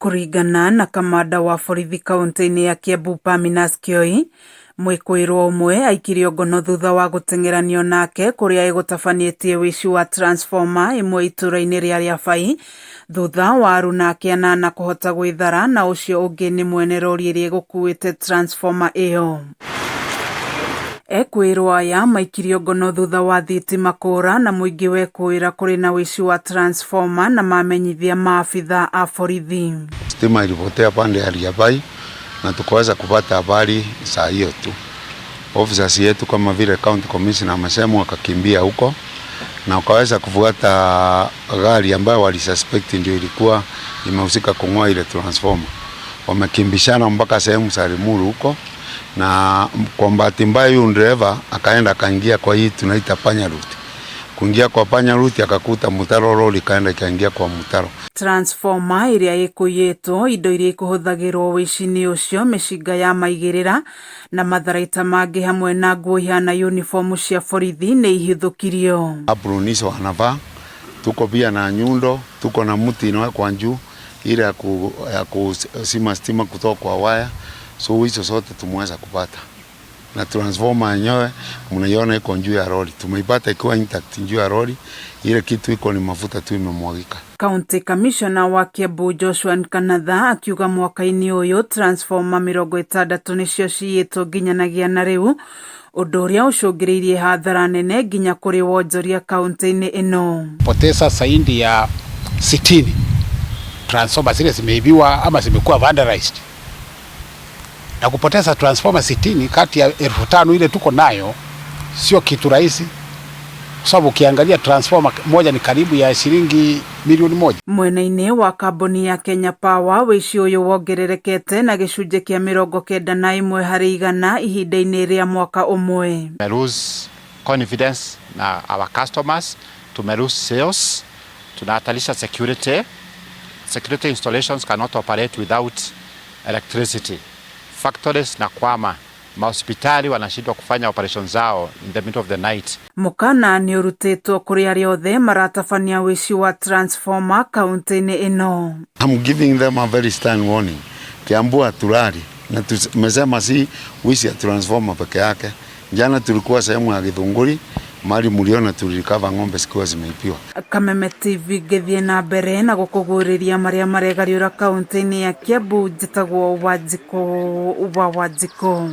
Kuringana na kamanda wa borithi kaunti-inĩ ya Kiambu Paminas Kioi, mwĩkũĩrwo ũmwe aikirio ngono thutha wa gũteng'eranio nake kũrĩa ĩgũtabanĩtie wĩici wa transformer ĩmwe itũra-inĩ rĩa Rĩabai thutha wa aruna ake anana kũhota gwĩthara na ũcio ũngĩ nĩ mwene rori ĩrĩa ĩgũkuĩte transformer ĩyo. Ekwĩrwo aya maikirio ngono thutha wa thitima kũũra na mũingĩ wekũĩra kũrĩ na wĩici wa transformer na mamenyithia maafitha a borithi. Stima ilipotea pande ya Rĩabai na tukaweza kupata habari saa hiyo tu. Officers yetu kama vile county commissioner amesema wakakimbia huko na wakaweza kufuata gari ambayo walisuspect ndio ilikuwa imehusika kung'oa ile transformer. Wamekimbishana mpaka sehemu za Limuru huko, na kwa bahati mbaya yule driver akaenda akaingia kwa hii tunaita panya route. Kuingia kwa panya route akakuta mtaro, lori ikaenda ikaingia kwa mtaro. Transformer iria ĩkũiyĩtwo indo iria ikuhuthagirwo wĩici-inĩ ũcio, mĩcinga ya maigĩrĩra na matharaita mangĩ hamwe na nguo ihana uniform cia borithi nĩ ihithũkirio. Aproniso wanavaa, tuko pia na nyundo, tuko na mti inawekwa juu ile ya kusima stima kutoka kwa waya, so hizo zote tumeweza kupata. Na transformer yenyewe mnaiona iko juu ya lori, tumeipata ikiwa intact juu ya lori, ile kitu iko ni mafuta tu imemwagika. County Commissioner wa Kiambu Joshua Nkanatha akiuga mwaka-inĩ ũyũ transformer 60 nĩcio ciyĩtwo nginyanagia na rĩu, ũndũ ũrĩa ũcũngĩrĩirie hathara nene nginya kũrĩ wonjoria kaunti-inĩ ĩno. Poteza zaidi ya 60 transformer zile zimeibiwa ama zimekuwa vandalized. Na kupoteza transformer 60 kati ya 5,000 ile tuko nayo sio kitu rahisi, kwa sababu ukiangalia transformer moja ni karibu ya shilingi milioni 1. Mwena-inĩ wa kambuni ya Kenya Power, wĩici ũyũ wongererekete na gĩcunjĩ kĩa 91 harĩ igana ihinda-inĩ rĩa mwaka ũmwe. We lose confidence na our customers, to lose sales, tunahatarisha security. Security installations cannot operate without electricity. Factories na kwama, mahospitali wanashindwa kufanya operations zao in the middle of the night. Mũkana nĩ ũrutĩtwo kũrĩ arĩa othe maratabania wĩici wa transformer kaunti-inĩ ĩno. I'm giving them a very stern warning. Kiambu hatulali na tumesema si wizi ya transformer peke yake. Jana tulikuwa sehemu ya Githunguri, mali mliona tulikava ng'ombe zikiwa zimeibiwa. Kameme TV gĩthiĩ na mbere na gũkũgũrĩria marĩa maregariũra kaunti-inĩ ya Kiambu. Njĩtagwo Wanjikũ wa Wanjikũ.